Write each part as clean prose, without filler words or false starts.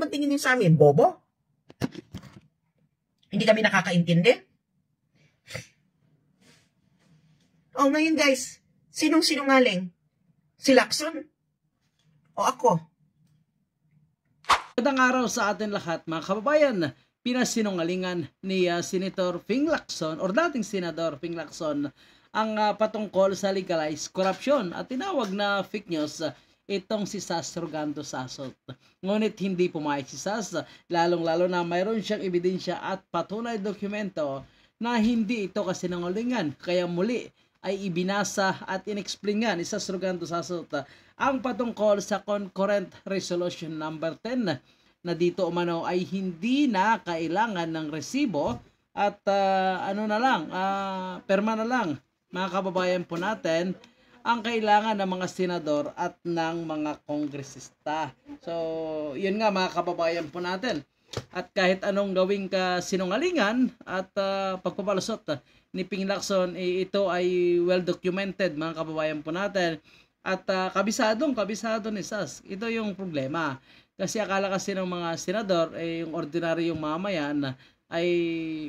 ba tingin niyo sa amin? Bobo? Hindi kami nakakaintindi? Oh, ngayon guys, sinong sinungaling? Si Lacson? O ako? Magandang araw sa atin lahat mga kababayan. Pinasinungalingan ni Senator Ping Lacson or dating Senador Ping Lacson ang patungkol sa legalized corruption at tinawag na fake news itong si Sas Rogando Sasot. Ngunit hindi pumayag si Sas, lalong-lalo na mayroon siyang ebidensya at patunay dokumento na hindi ito kasinungalingan. Kaya muli ay ibinasa at inexplain nga ni Sas Rogando Sasot ang patungkol sa Concurrent Resolution number 10 na dito umano ay hindi na kailangan ng resibo at perma na lang mga kababayan po natin ang kailangan ng mga senador at ng mga kongresista. So, yun nga mga kababayan po natin. At kahit anong gawing kasinungalingan at pagpapalusot ni Ping Lacson, ito ay well documented mga kababayan po natin. At kabisado ni Sas. Ito yung problema. Kasi akala kasi ng mga senador, yung ordinaryong mamayan ay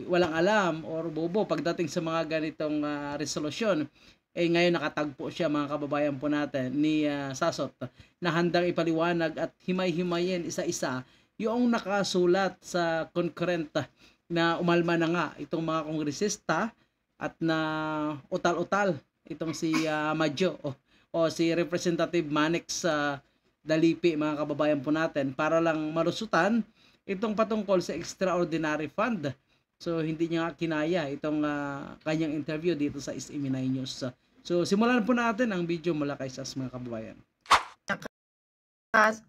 walang alam or bobo pagdating sa mga ganitong resolusyon. Ngayon nakatagpo siya mga kababayan po natin ni Sasot na handang ipaliwanag at himay-himayin isa-isa yung nakasulat sa concurrent na umalma na nga itong mga kongresista at na utal-utal itong si Madjo o si Representative Manix Dalipi mga kababayan po natin para lang malusutan itong patungkol sa extraordinary fund. So hindi niya kinaya itong kanyang interview dito sa SME9 News. So simulan po natin ang video mula kay Sas mga kababayan.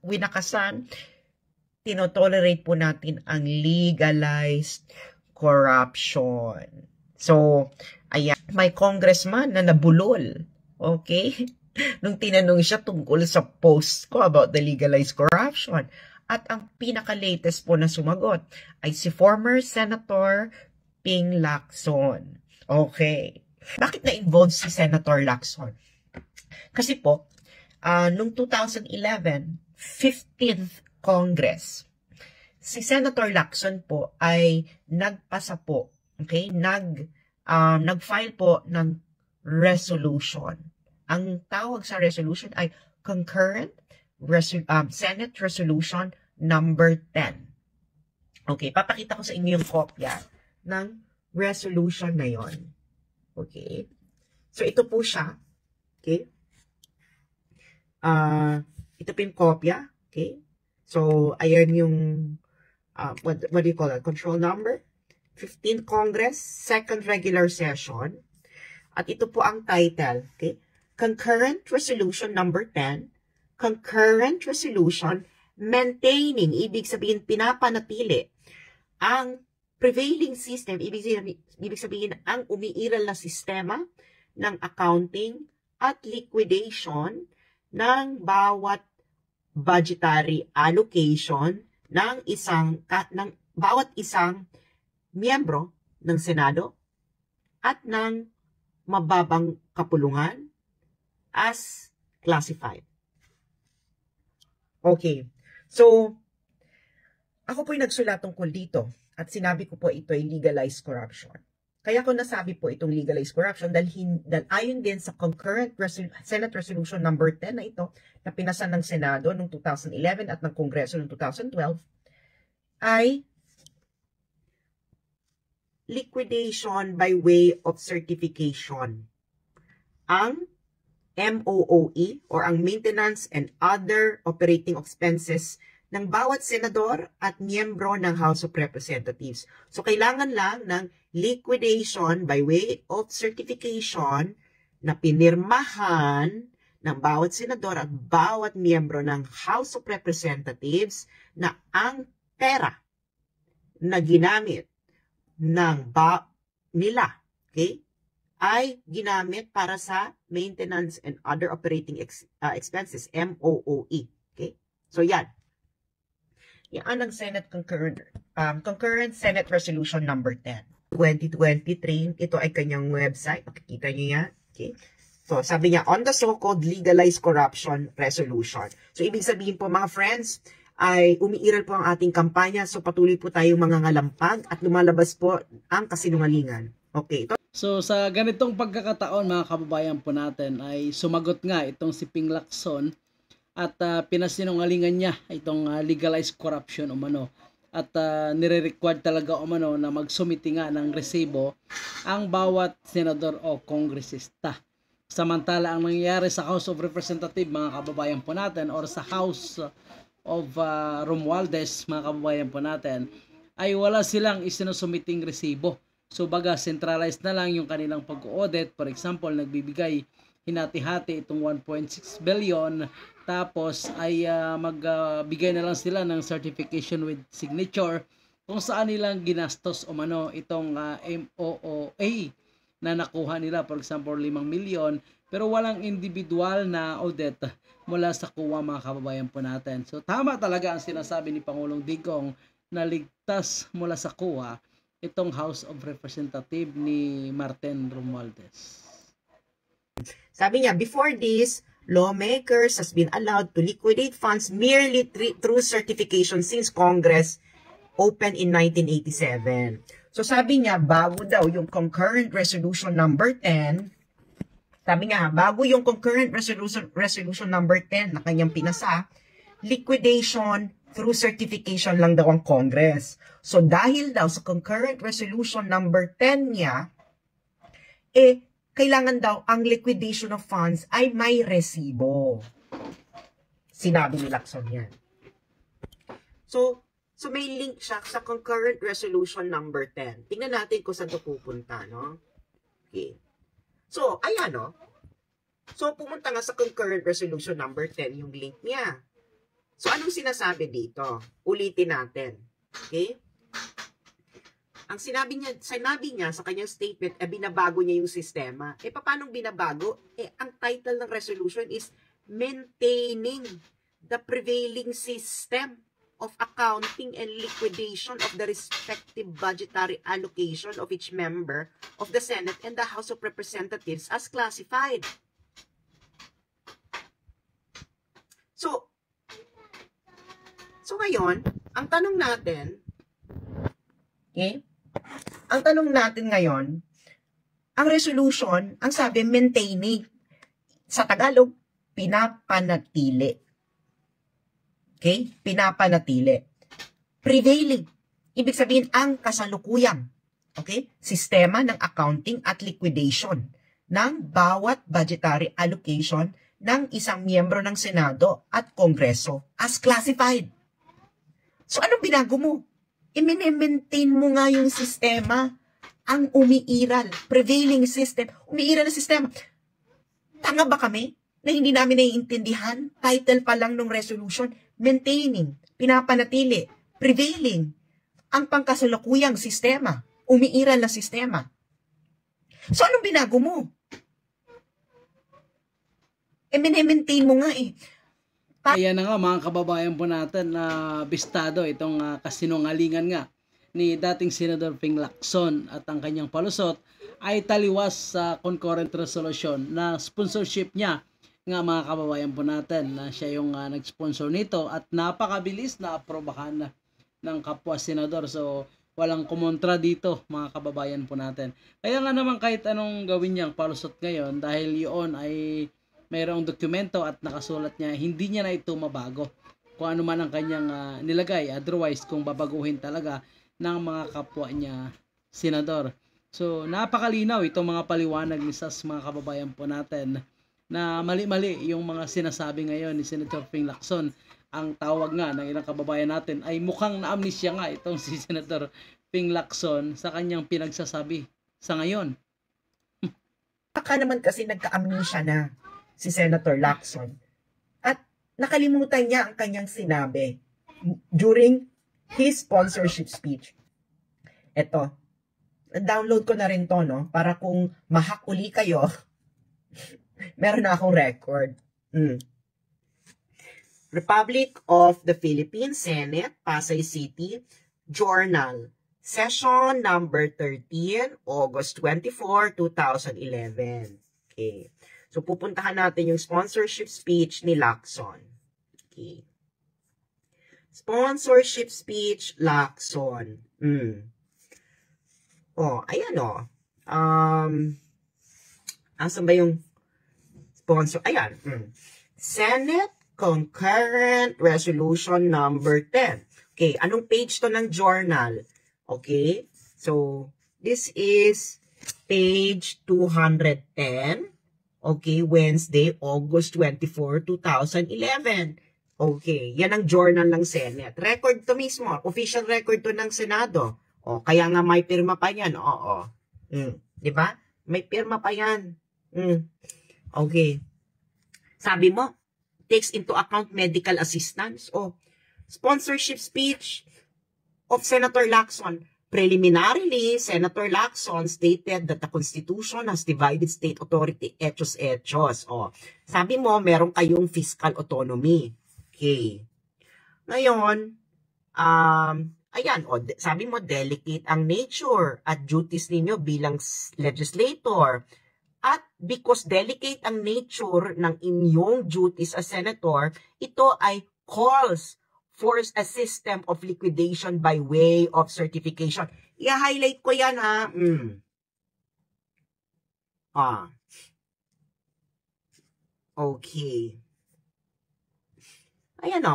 Winakasan, tinotolerate po natin ang legalized corruption. So, ayan, may congressman na nabulol. Okay? Nung tinanong siya tungkol sa post ko about the legalized corruption. At ang pinaka-latest po na sumagot ay si former Senator Ping Lacson. Okay. Bakit na-involve si Senator Lacson? Kasi po, nung 2011, 15th Congress, si Senator Lacson po ay nagpasa po, okay, nag-file po ng resolution. Ang tawag sa resolution ay Concurrent Senate Resolution number 10. Okay, papakita ko sa inyo yung kopya ng resolution na yon. Okay. So, ito po siya. Okay. Ito po yung kopya. Okay. So, ayan yung, what do you call that? Control number. 15th Congress, 2nd Regular Session. At ito po ang title. Okay. Concurrent Resolution number 10, Concurrent Resolution maintaining, ibig sabihin pinapanatili, ang prevailing system, ibig sabihin ang umiiral na sistema ng accounting at liquidation ng bawat budgetary allocation ng bawat isang miyembro ng Senado at ng mababang kapulungan as classified. Okay. So, ako po'y nagsulat tungkol dito at sinabi ko po ito ay legalized corruption. Kaya ko nasabi po itong legalized corruption dahil ayon din sa concurrent Senate Resolution number 10 na ito na pinasa ng Senado noong 2011 at ng Kongreso noong 2012 ay liquidation by way of certification. Ang MOOE or ang Maintenance and Other Operating Expenses ng bawat senador at miyembro ng House of Representatives. So, kailangan lang ng liquidation by way of certification na pinirmahan ng bawat senador at bawat miyembro ng House of Representatives na ang pera na ginamit ng nila, okay, ay ginamit para sa Maintenance and Other Operating Expenses, MOOE. Okay? So, yan. Yan ang Senate Concurrent Senate Resolution number 10. 2023, ito ay kanyang website. Makikita niyo yan. Okay? So, sabi niya, on the so-called legalized corruption resolution. So, ibig sabihin po mga friends, ay umiiral po ang ating kampanya. So patuloy po tayong mangangalampag at lumalabas po ang kasinungalingan. Okay, ito. So sa ganitong pagkakataon mga kababayan po natin ay sumagot nga itong si Ping Lacson at pinasinungalingan niya itong legalized corruption umano. At nire-required talaga umano na magsumiti nga ng resibo ang bawat senador o kongresista. Samantala ang nangyayari sa House of Representatives mga kababayan po natin or sa House of Romualdez mga kababayan po natin ay wala silang isinusumiting resibo. So baga centralized na lang yung kanilang pag-audit. For example, nagbibigay hinati-hati itong 1.6 billion tapos ay magbigay na lang sila ng certification with signature kung saan nilang ginastos umano itong MOOA na nakuha nila, for example 5 million, pero walang individual na audit mula sa COA mga kababayan po natin. So tama talaga ang sinasabi ni Pangulong Digong na ligtas mula sa COA itong House of Representatives ni Martin Romualdez. Sabi niya, before this, lawmakers has been allowed to liquidate funds merely through certification since Congress opened in 1987. So sabi niya, bago daw yung concurrent resolution number 10, sabi niya, bago yung concurrent resolution number 10 na kanyang pinasa, liquidation through certification lang daw ang Congress. So dahil daw sa concurrent resolution number 10 niya, kailangan daw ang liquidation of funds ay may resibo. Sinabi ni Lacson yan. So may link siya sa concurrent resolution number 10. Tingnan natin kung saan ito pupunta, no? Okay. So, ayan, no? So, pumunta nga sa concurrent resolution number 10 yung link niya. So, anong sinasabi dito? Ulitin natin. Okay? Ang sinabi niya sa kanyang statement, binabago niya yung sistema. Paano binabago? Ang title ng resolution is Maintaining the Prevailing System of Accounting and Liquidation of the Respective Budgetary Allocation of each member of the Senate and the House of Representatives as classified. So ngayon, ang tanong natin, okay? Ang tanong natin ngayon, ang resolution, ang sabi, maintaining. Sa Tagalog, pinapanatili. Okay? Pinapanatili. Prevailing. Ibig sabihin, ang kasalukuyang. Okay? Sistema ng accounting at liquidation ng bawat budgetary allocation ng isang miyembro ng Senado at Kongreso as classified. So, anong binago mo? I-maintain mo nga yung sistema, ang umiiral, prevailing system, umiiral na sistema. Tanga ba kami na hindi namin naiintindihan? Title pa lang ng resolution, maintaining, pinapanatili, prevailing, ang pangkasalukuyang sistema, umiiral na sistema. So, anong binago mo? I-maintain mo nga Ayan na nga mga kababayan po natin na bistado itong kasinungalingan nga ni dating Senador Ping Lacson at ang kanyang palusot ay taliwas sa concurrent resolution na sponsorship niya nga mga kababayan po natin na siya yung nag-sponsor nito at napakabilis na aprobahan ng kapwa senador. So walang kumontra dito mga kababayan po natin. Kaya nga naman kahit anong gawin niyang palusot ngayon dahil yun ay mayroong dokumento at nakasulat niya, hindi niya na ito mabago. Kung ano man ang kanyang nilagay. Otherwise, kung babaguhin talaga ng mga kapwa niya senador. So, napakalinaw itong mga paliwanag ni SAS mga kababayan po natin na mali-mali yung mga sinasabi ngayon ni Senator Ping Lacson. Ang tawag nga ng ilang kababayan natin ay mukhang na-amnesia nga itong si Senator Ping Lacson sa kanyang pinagsasabi sa ngayon. Baka naman kasi nagka-amnesia na si Senator Lacson. At nakalimutan niya ang kanyang sinabi during his sponsorship speech. Ito, download ko na rin to, no? Para kung mahak uli kayo, meron na akong record. Republic of the Philippines, Senate, Pasay City, Journal, Session number 13, August 24, 2011. Okay. So, pupuntahan natin yung sponsorship speech ni Lacson. Okay. Sponsorship speech, Lacson. Ayan asan ba yung sponsor? Ayan. Senate Concurrent Resolution number 10. Okay, anong page to ng journal? Okay, so this is page 210. Okay, Wednesday, August 24, 2011. Okay, yan ang journal ng Senate. Record to mismo, official record to ng Senado. Kaya nga may pirma pa yan. Di ba? May pirma pa yan. Okay. Sabi mo, takes into account medical assistance. Sponsorship speech of Senator Lacson. Preliminarily, Senator Lacson stated that the Constitution has divided state authority etos. Sabi mo, meron kayong fiscal autonomy. Okay. Ngayon, ayan, sabi mo, delicate ang nature at duties ninyo bilang legislator. At because delicate ang nature ng inyong duties as senator, ito ay calls for a system of liquidation by way of certification. I-highlight ko yan, ha? Okay. Ayan,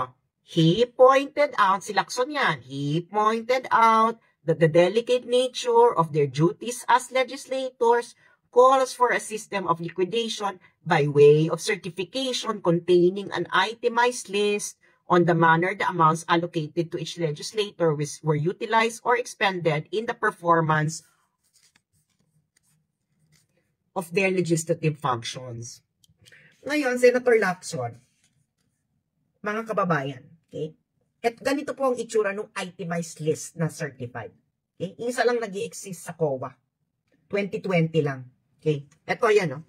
he pointed out, si Lacson yan, he pointed out that the delicate nature of their duties as legislators calls for a system of liquidation by way of certification containing an itemized list on the manner the amounts allocated to each legislator were utilized or expended in the performance of their legislative functions. Ngayon, Senator Lacson, mga kababayan, okay? At ganito po ang itsura ng itemized list na certified. Okay? Isa lang nag-i-exist sa COA. 2020 lang. Okay? Ito yan,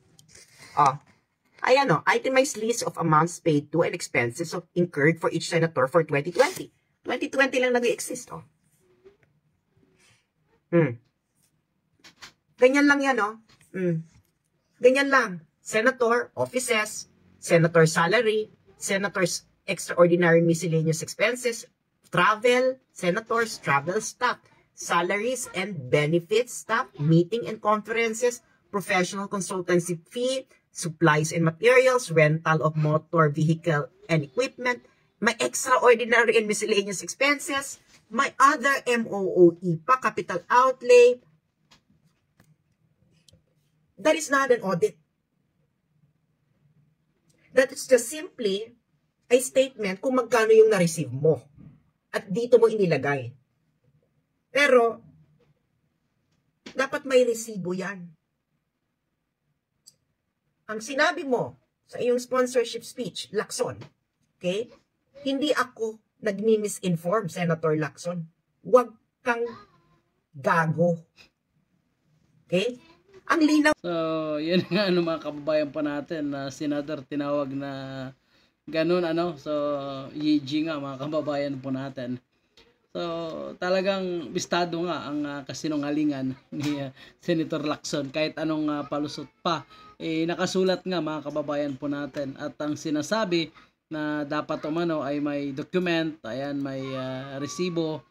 Ayan, itemized list of amounts paid to and expenses incurred for each senator for 2020. 2020 lang nag-i-exist, Ganyan lang yan, Ganyan lang. Senator offices, senator salary, senator's extraordinary miscellaneous expenses, travel, senators, travel staff, salaries and benefits staff, meeting and conferences, professional consultancy fee, supplies and materials, rental of motor vehicle and equipment, may extraordinary and miscellaneous expenses, may other MOOE pa, capital outlay. That is not an audit. That is just simply a statement kung magkano yung na-receive mo. At dito mo inilagay. Pero, dapat may resibo yan. Ang sinabi mo sa iyong sponsorship speech, Lacson, okay? Hindi ako nagmi-misinform, Senator Lacson. Huwag kang gago. Okay? Ang linaw. So, yun nga mga kababayan pa natin na senador tinawag na ganun So, YG nga mga kababayan po natin. So, talagang bistado nga ang kasinungalingan ni Senator Lacson. Kahit anong palusot pa, nakasulat nga mga kababayan po natin. At ang sinasabi na dapat umano ay may document, ayan, may resibo,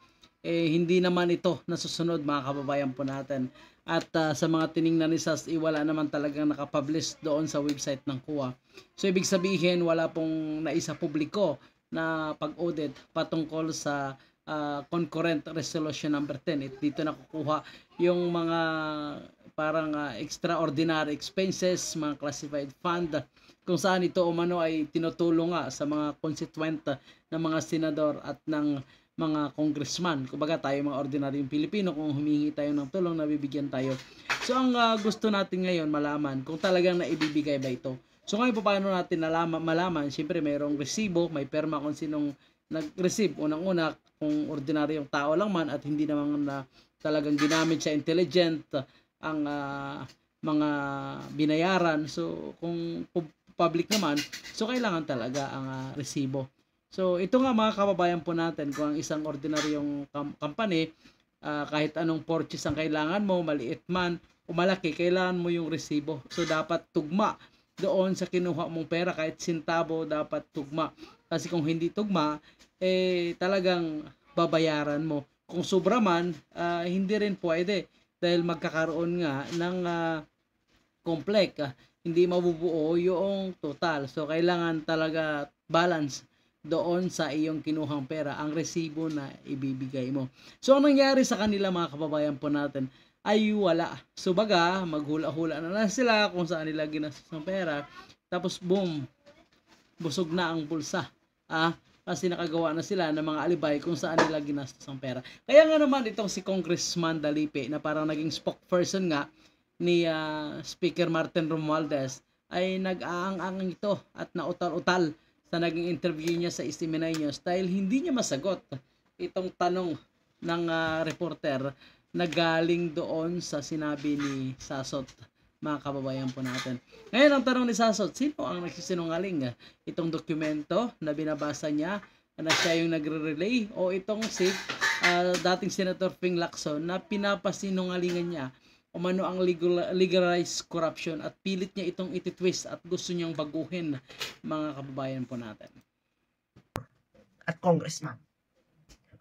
hindi naman ito nasusunod mga kababayan po natin. At sa mga tiningnan ni SAS, wala naman talagang nakapublish doon sa website ng COA. So, ibig sabihin, wala pong naisa publiko na pag-audit patungkol sa concurrent resolution number 10. Dito nakukuha yung mga parang extraordinary expenses, mga classified fund, kung saan ito umano ay tinutulong nga sa mga constituent ng mga senador at ng mga congressman. Kumbaga tayo mga ordinaryong Pilipino, kung humingi tayo ng tulong, nabibigyan tayo. So ang gusto natin ngayon malaman kung talagang naibibigay ba ito. So ngayon paano natin malaman? Siyempre mayroong resibo, may perma kung sinong nag-receive. Unang-una kung ordinaryong tao lang man at hindi naman na talagang ginamit sa intelligent ang mga binayaran. So kung public naman, so kailangan talaga ang resibo. So, ito nga mga kababayan po natin, kung ang isang ordinaryong company, kahit anong purchase ang kailangan mo, maliit man o malaki, kailangan mo yung resibo. So, dapat tugma doon sa kinuha mong pera, kahit sintabo, dapat tugma Kasi kung hindi tugma, talagang babayaran mo. Kung sobra man, hindi rin pwede dahil magkakaroon nga ng hindi mabubuo yung total. So, kailangan talaga balance doon sa iyong kinuhang pera, ang resibo na ibibigay mo. So, ang nangyari sa kanila mga kababayan po natin ay wala. So, baga, maghula-hula na lang sila kung saan nila ginastos ng pera. Tapos, boom, busog na ang bulsa. Kasi nakagawa na sila ng mga alibay kung saan nila ginastos ang pera. Kaya nga naman itong si Congressman Dalipe na parang naging spokesperson nga ni Speaker Martin Romualdez ay nag-aang-ang ito at nautal-utal sa naging interview niya sa SMNI News dahil hindi niya masagot itong tanong ng reporter na galing doon sa sinabi ni Sasot, mga kababayan po natin. Ngayon ang tanong ni Sasot, sino ang nagsisinungaling? Itong dokumento na binabasa niya na siya yung nagre-relay o itong si dating Senator Ping Lacson na pinapasinungalingan niya umano ang legalized corruption at pilit niya itong ititwist at gusto niyang baguhin, mga kababayan po natin. At Congressman,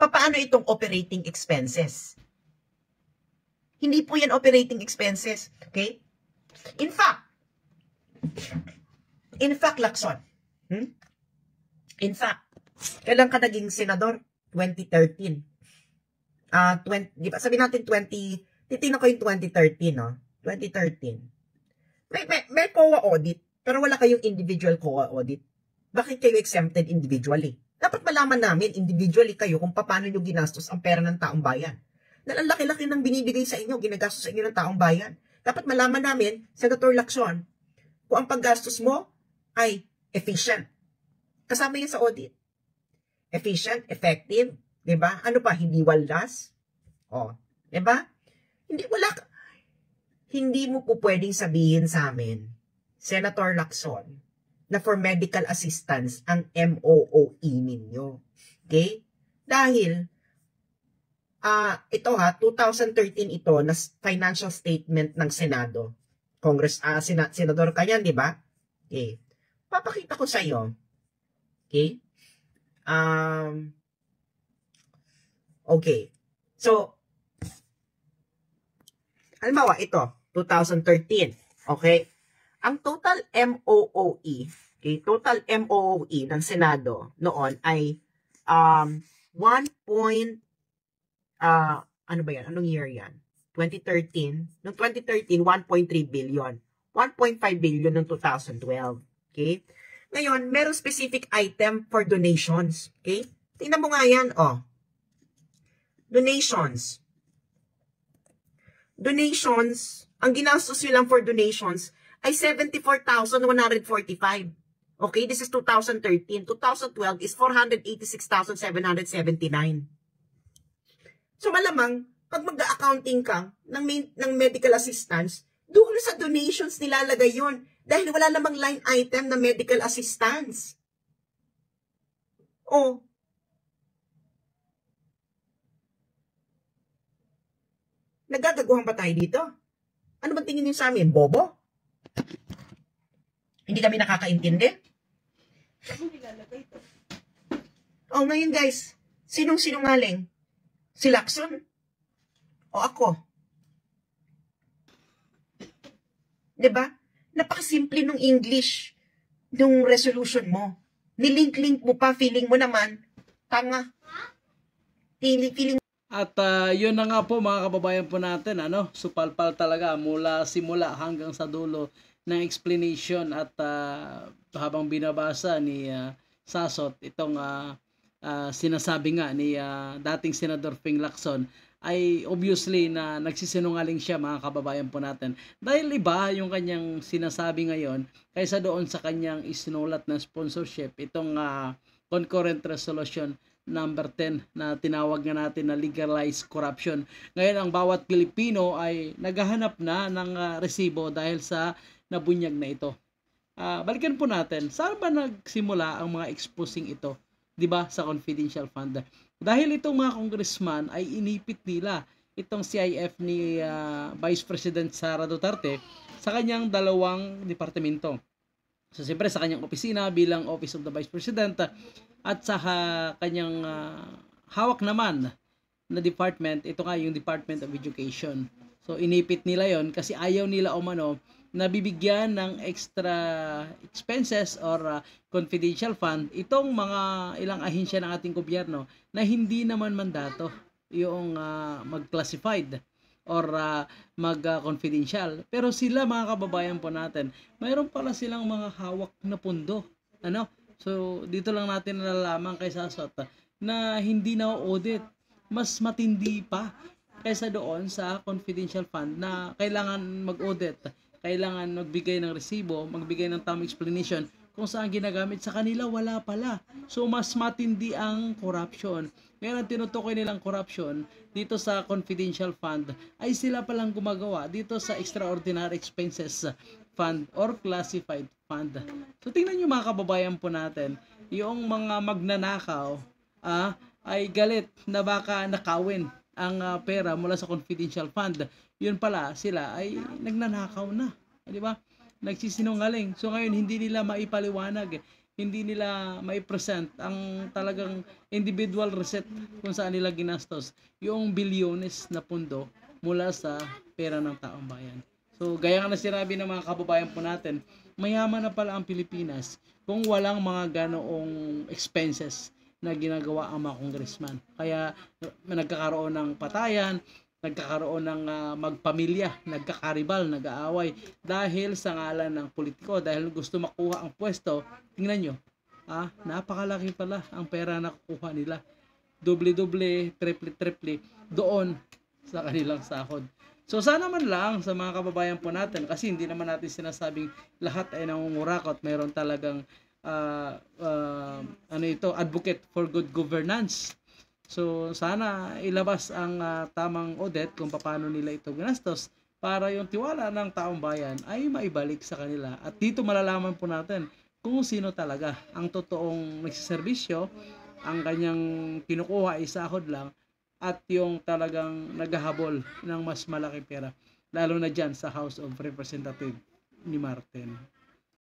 paano itong operating expenses? Hindi po yan operating expenses, okay? In fact, Lacson, in fact, kailan ka naging senador? 2013. Di ba, sabi natin titingnan ko yung 2013, no? 2013. May COA audit, pero wala kayong individual COA audit. Bakit kayo exempted individually? Dapat malaman namin individually kayo kung paano nyo ginastos ang pera ng taong bayan. Dahil ang laki-laki ng binibigay sa inyo, ginagastos sa inyo ng taong bayan. Dapat malaman namin, Senator Lacson, kung ang paggastos mo ay efficient. Kasama yan sa audit. Efficient, effective, di ba? Ano pa, hindi waldas? Di ba? Hindi mo po pwedeng sabihin sa amin, Senator Lacson, na for medical assistance ang MOOE ninyo. Okay? Dahil, ito 2013 ito na financial statement ng Senado. Senador ka yan, di ba? Okay. Papakita ko sa iyo. Okay? Okay. So, halimbawa, ito, 2013. Okay? Ang total MOOE, okay, total MOOE ng Senado noon ay ano ba yan? Anong year yan? 2013. Noong 2013, 1.3 billion. 1.5 billion noong 2012. Okay? Ngayon, meron specific item for donations. Okay? Tingnan mo nga yan, Donations. Donations, ang ginastos nyo lang for donations ay 74,145. Okay, this is 2013. 2012 is 486,779. So malamang, pag mag-accounting ka ng medical assistance, doon sa donations nilalagay yun. Dahil wala namang line item na medical assistance. Nagagaguhan pa tayo dito? Ano bang tingin niyo sa amin? Bobo? Hindi kami nakakaintindi? Ngayon guys, sinong sinungaling? Si Lacson? O ako? Diba? Napakasimple nung English nung resolution mo. Nilink-link mo pa, feeling mo naman, tanga. Feeling At yun na nga po mga kababayan po natin, supalpal talaga mula simula hanggang sa dulo ng explanation at habang binabasa ni Sasot itong sinasabi nga ni dating Senador Ping Lacson ay obviously na nagsisinungaling siya mga kababayan po natin. Dahil iba yung kanyang sinasabi ngayon kaysa doon sa kanyang isinulat na sponsorship, itong concurrent resolution number 10 na tinawag nga natin na legalized corruption. Ngayon ang bawat Pilipino ay naghahanap na ng resibo dahil sa nabunyag na ito. Balikan po natin, saan ba nagsimula ang mga exposing ito? 'Di ba? Sa confidential fund. Dahil itong mga congressman ay inipit nila itong CIF ni Vice President Sara Duterte sa kanyang dalawang departamento. So siyempre sa kanyang opisina bilang Office of the Vice President at sa kanyang hawak naman na department, ito nga yung Department of Education. So inipit nila yon kasi ayaw nila nabibigyan ng extra expenses or confidential fund itong mga ilang ahensya ng ating gobyerno na hindi naman mandato yung mag-classified or mag-confidential. Pero sila mga kababayan po natin, mayroon pala silang mga hawak na pundo. Ano? So dito lang natin nalalaman kay Sasot na hindi na audit. Mas matindi pa kaysa doon sa confidential fund na kailangan mag-audit, kailangan magbigay ng resibo, magbigay ng tamang explanation kung saan ginagamit. Sa kanila wala pala. So mas matindi ang corruption. Ngayon ang tinutukoy nilang corruption dito sa confidential fund ay sila palang gumagawa dito sa extraordinary expenses fund or classified fund. So tingnan nyo mga kababayan po natin, yung mga magnanakaw ay galit na baka nakawin ang pera mula sa confidential fund. Yun pala, sila ay nagnanakaw na. Di ba? Nagsisinungaling. So ngayon, hindi nila maipaliwanag, hindi nila maipresent ang talagang individual receipt kung saan nila ginastos yung bilyones na pundo mula sa pera ng taong bayan. So, gaya nga na sinabi ng mga kababayan po natin, mayaman na pala ang Pilipinas kung walang mga ganoong expenses na ginagawa ang mga congressman. Kaya nagkakaroon ng patayan, nagkakaroon ng magpamilya, nagkakaribal, nag-aaway dahil sa ngalan ng politiko, dahil gusto makuha ang pwesto. Tingnan nyo, napakalaki pala ang pera na kukuha nila. Doble-doble, triple-triple doon sa kanilang sahod. So sana man lang sa mga kababayan po natin, kasi hindi naman natin sinasabing lahat ay nangungurakot, mayroon talagang advocate for good governance. So sana ilabas ang tamang audit kung paano nila ito ginastos para yung tiwala ng taong bayan ay maibalik sa kanila. At dito malalaman po natin kung sino talaga ang totoong nagsiservisyo, ang kanyang kinukuha ay sahod lang, at yung talagang naghahabol ng mas malaking pera, lalo na dyan sa House of Representatives ni Martin.